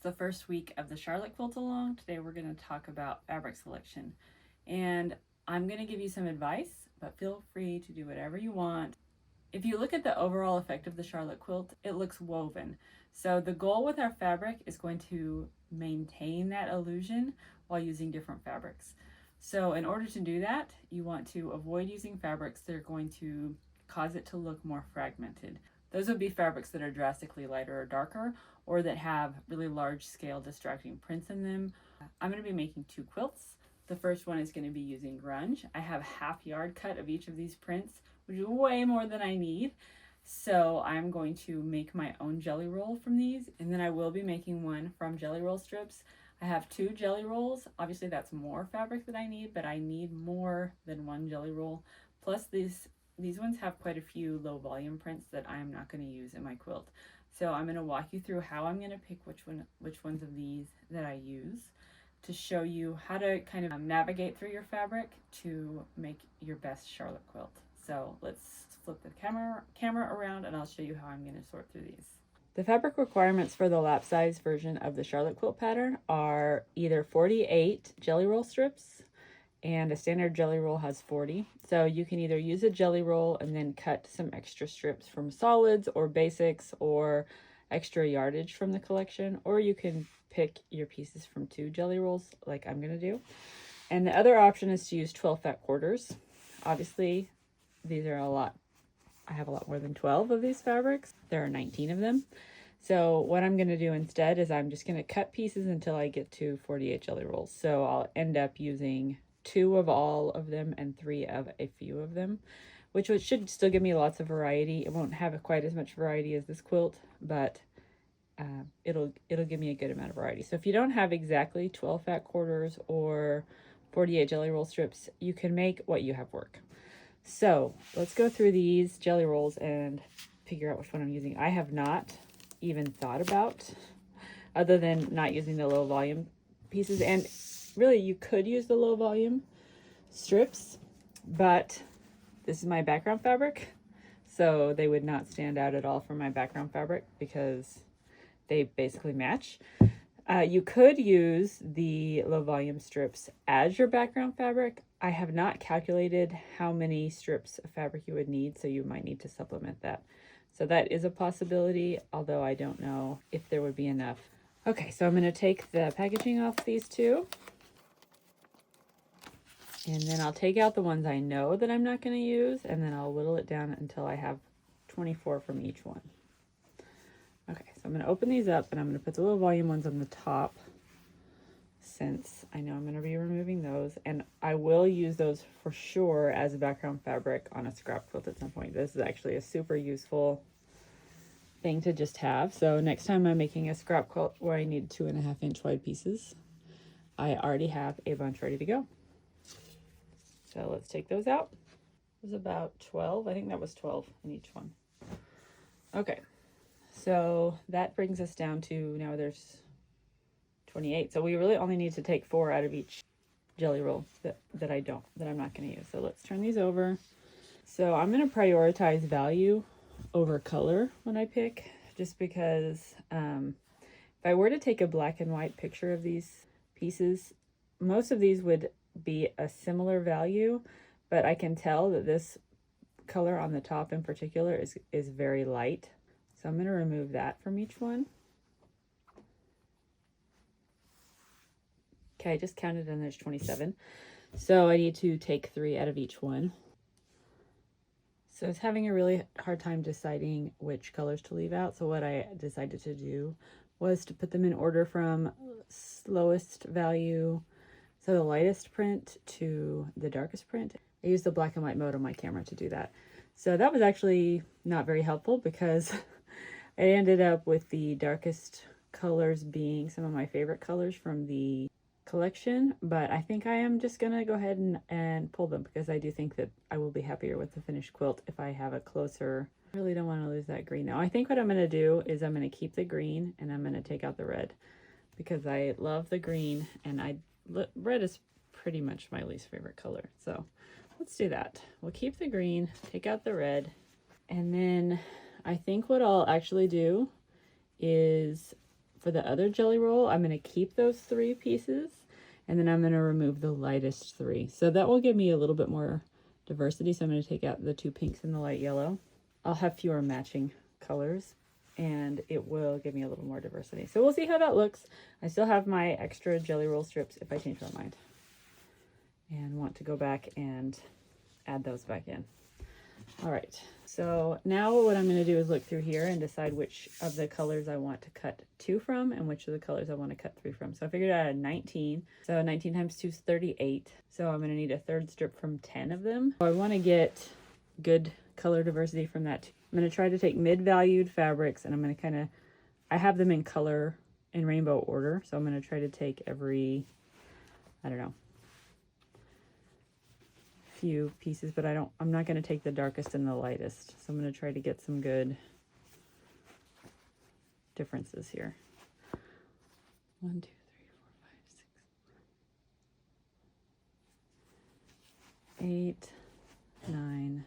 the first week of the Charlotte Quiltalong. Today we're going to talk about fabric selection. And I'm going to give you some advice, but feel free to do whatever you want. If you look at the overall effect of the Charlotte quilt, it looks woven. So the goal with our fabric is going to maintain that illusion while using different fabrics. So in order to do that, you want to avoid using fabrics that are going to cause it to look more fragmented. Those would be fabrics that are drastically lighter or darker, or that have really large scale distracting prints in them. I'm going to be making two quilts. The first one is going to be using grunge. I have half yard cut of each of these prints, which is way more than I need. So I'm going to make my own jelly roll from these, and then I will be making one from jelly roll strips. I have two jelly rolls. Obviously that's more fabric than I need, but I need more than one jelly roll. Plus these ones have quite a few low volume prints that I'm not going to use in my quilt. So I'm going to walk you through how I'm going to pick which ones of these that I use to show you how to kind of navigate through your fabric to make your best Charlotte quilt. So let's flip the camera around and I'll show you how I'm going to sort through these. The fabric requirements for the lap size version of the Charlotte Quilt Pattern are either 48 jelly roll strips, and a standard jelly roll has 40. So you can either use a jelly roll and then cut some extra strips from solids or basics or extra yardage from the collection, or you can pick your pieces from two jelly rolls like I'm gonna do. And the other option is to use 12 fat quarters. Obviously, these are a lot. I have a lot more than 12 of these fabrics. There are 19 of them. So what I'm gonna do instead is I'm just gonna cut pieces until I get to 48 jelly rolls. So I'll end up using 2 of all of them and 3 of a few of them, which should still give me lots of variety. It won't have quite as much variety as this quilt, but it'll give me a good amount of variety. So if you don't have exactly 12 fat quarters or 48 jelly roll strips, you can make what you have work. So let's go through these jelly rolls and figure out which one I'm using. I have not even thought about, other than not using the low volume pieces, and really you could use the low volume strips, but this is my background fabric, so they would not stand out at all from my background fabric because they basically match. You could use the low volume strips as your background fabric. I have not calculated how many strips of fabric you would need, so you might need to supplement that. So that is a possibility, although I don't know if there would be enough. Okay, so I'm going to take the packaging off these two. And then I'll take out the ones I know that I'm not going to use, and then I'll whittle it down until I have 24 from each one. Okay, so I'm going to open these up, and I'm going to put the low volume ones on the top, since I know I'm going to be removing those, and I will use those for sure as a background fabric on a scrap quilt at some point. This is actually a super useful thing to just have. So next time I'm making a scrap quilt where I need 2.5 inch wide pieces, I already have a bunch ready to go. So let's take those out. It was about 12. I think that was 12 in each one. Okay, so that brings us down to, now there's 28. So we really only need to take 4 out of each jelly roll that I'm not going to use. So let's turn these over. So I'm going to prioritize value over color when I pick, just because if I were to take a black and white picture of these pieces, most of these would be a similar value, but I can tell that this color on the top in particular is very light. So I'm going to remove that from each one. Okay, I just counted and there's 27. So I need to take 3 out of each one. So I was having a really hard time deciding which colors to leave out. So what I decided to do was to put them in order from lowest value, so the lightest print to the darkest print. I used the black and white mode on my camera to do that. So that was actually not very helpful because I ended up with the darkest colors being some of my favorite colors from the collection, but I think I am just gonna go ahead and pull them because I do think that I will be happier with the finished quilt if I have a closer. I really don't want to lose that green now. I think what I'm gonna do is I'm gonna keep the green and I'm gonna take out the red because I love the green, and red is pretty much my least favorite color. So let's do that. We'll keep the green, take out the red, and then I think what I'll actually do is for the other jelly roll, I'm going to keep those 3 pieces, and then I'm going to remove the lightest 3. So that will give me a little bit more diversity. So I'm going to take out the 2 pinks and the light yellow. I'll have fewer matching colors, and it will give me a little more diversity. So we'll see how that looks. I still have my extra jelly roll strips if I change my mind and want to go back and add those back in. All right, so now what I'm going to do is look through here and decide which of the colors I want to cut 2 from and which of the colors I want to cut 3 from. So I figured out a 19. So 19 times 2 is 38. So I'm going to need a 3rd strip from 10 of them. So I want to get good color diversity from that too. I'm going to try to take mid-valued fabrics, and I'm going to kind of, I have them in color in rainbow order. So I'm going to try to take every, I don't know, few pieces, but I'm not going to take the darkest and the lightest. So I'm going to try to get some good differences here. 1, 2, 3, 4, 5, 6, 8, 9,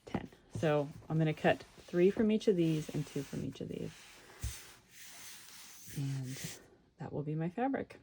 10. So I'm going to cut 3 from each of these and 2 from each of these. And that will be my fabric.